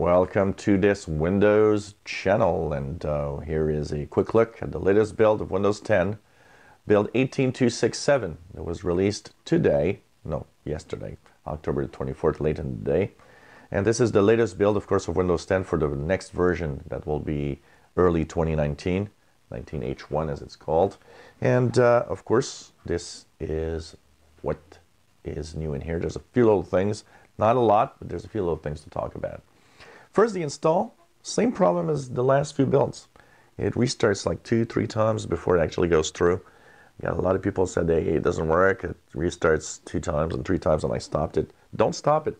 Welcome to this Windows channel, and here is a quick look at the latest build of Windows 10, build 18267. It was released today, no, yesterday, October 24th, late in the day. And this is the latest build, of course, of Windows 10 for the next version that will be early 2019, 19H1 as it's called. And of course, this is what is new in here. There's a few little things, not a lot, but there's a few little things to talk about. First, the install, same problem as the last few builds. It restarts like 2-3 times before it actually goes through. Yeah, a lot of people said, hey, it doesn't work. It restarts 2 times and 3 times, and I stopped it. Don't stop it.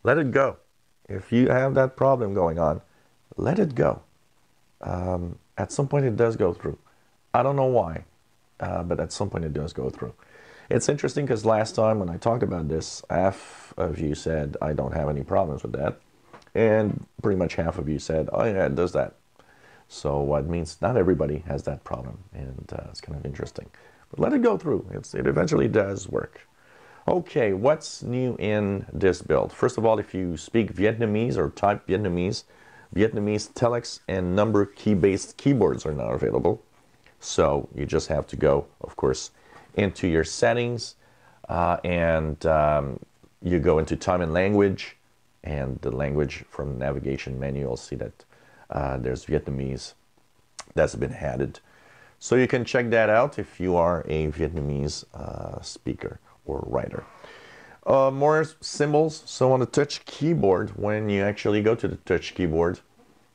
Let it go. If you have that problem going on, let it go. At some point, it does go through. I don't know why, but at some point, it does go through. It's interesting because last time when I talked about this, half of you said, I don't have any problems with that. And pretty much half of you said, oh yeah, it does that. So it means not everybody has that problem, and it's kind of interesting. But let it go through. It eventually does work. Okay, what's new in this build? First of all, if you speak Vietnamese or type Vietnamese, Vietnamese telex and number key-based keyboards are now available. So you just have to go, of course, into your settings, and you go into time and language, and the language from the navigation menu, you'll see that there's Vietnamese that's been added. So you can check that out if you are a Vietnamese speaker or writer. More symbols. So on the touch keyboard, when you actually go to the touch keyboard,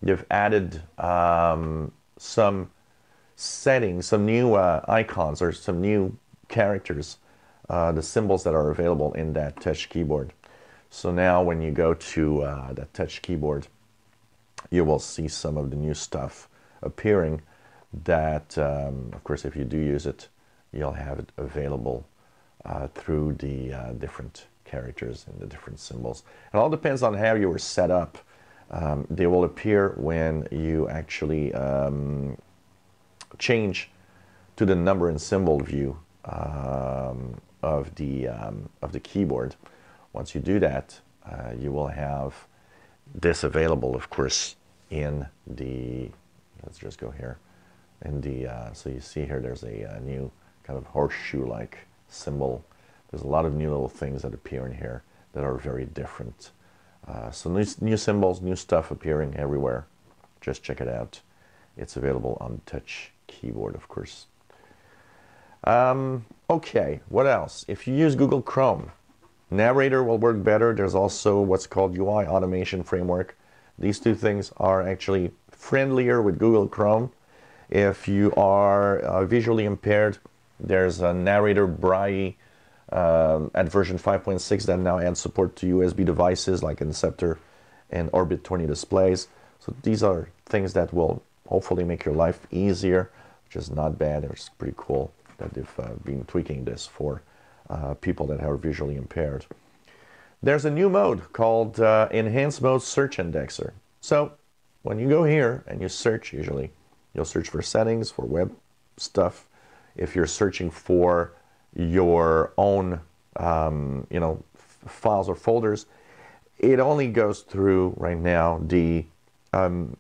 you've added some settings, some new icons or some new characters, the symbols that are available in that touch keyboard. So now when you go to that touch keyboard, you will see some of the new stuff appearing that, of course, if you do use it, you'll have it available through the different characters and the different symbols. It all depends on how you were set up. They will appear when you actually change to the number and symbol view of the keyboard. Once you do that, you will have this available, of course, in the, let's just go here, in the, so you see here there's a new kind of horseshoe-like symbol. There's a lot of new little things that appear in here that are very different. So new symbols, new stuff appearing everywhere. Just check it out. It's available on the touch keyboard, of course. Okay, what else? If you use Google Chrome, Narrator will work better. There's also what's called UI Automation Framework. These two things are actually friendlier with Google Chrome. If you are visually impaired, there's a Narrator Braille at version 5.6 that now adds support to USB devices like Inceptor and Orbit 20 displays. So these are things that will hopefully make your life easier, which is not bad. It's pretty cool that they've been tweaking this for people that are visually impaired. There's a new mode called Enhanced Mode Search Indexer. So when you go here and you search, usually you'll search for settings, for web stuff. If you're searching for your own files or folders, it only goes through right now the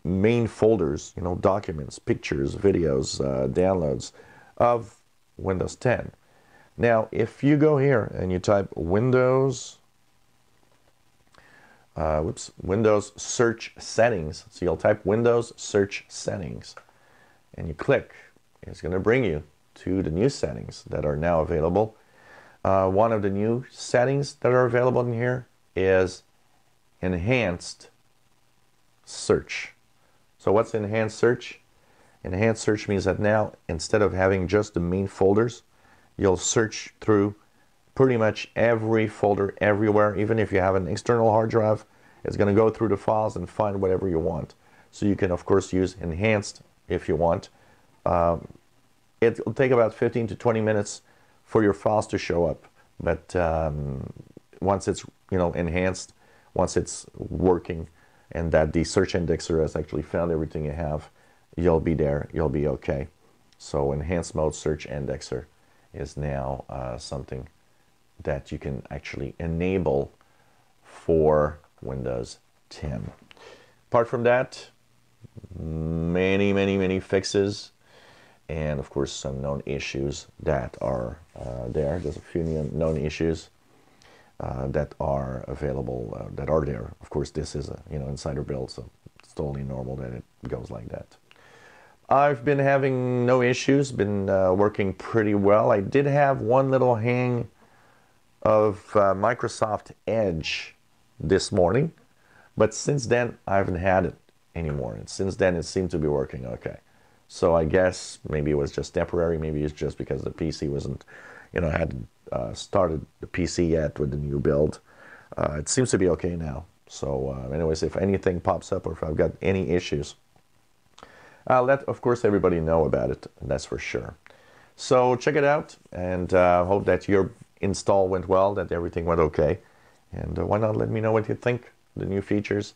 main folders, documents, pictures, videos, downloads of Windows 10. Now, if you go here and you type Windows Search Settings, so you'll type Windows Search Settings, and you click, it's going to bring you to the new settings that are now available. One of the new settings that are available in here is Enhanced Search. So what's Enhanced Search? Enhanced Search means that now, instead of having just the main folders, you'll search through pretty much every folder everywhere. Even if you have an external hard drive, it's going to go through the files and find whatever you want. So you can, of course, use Enhanced if you want. It'll take about 15 to 20 minutes for your files to show up. But once it's enhanced, once it's working, and that the search indexer has actually found everything you have, you'll be there. You'll be okay. So Enhanced Mode Search Indexer is now something that you can actually enable for Windows 10. Apart from that, many fixes, and of course some known issues that are there. There's a few known issues that are available, that are there. Of course, this is a insider build, so it's totally normal that it goes like that. I've been having no issues, been working pretty well. I did have one little hang of Microsoft Edge this morning, but since then I haven't had it anymore. And since then it seemed to be working okay. So I guess maybe it was just temporary. Maybe it's just because the PC wasn't, hadn't started the PC yet with the new build. It seems to be okay now. So anyways, if anything pops up or if I've got any issues, I'll let, of course, everybody know about it, that's for sure. So check it out, and hope that your install went well, that everything went okay. And why not let me know what you think of the new features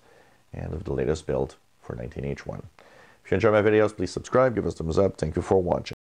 and of the latest build for 19H1. If you enjoy my videos, please subscribe, give us a thumbs up. Thank you for watching.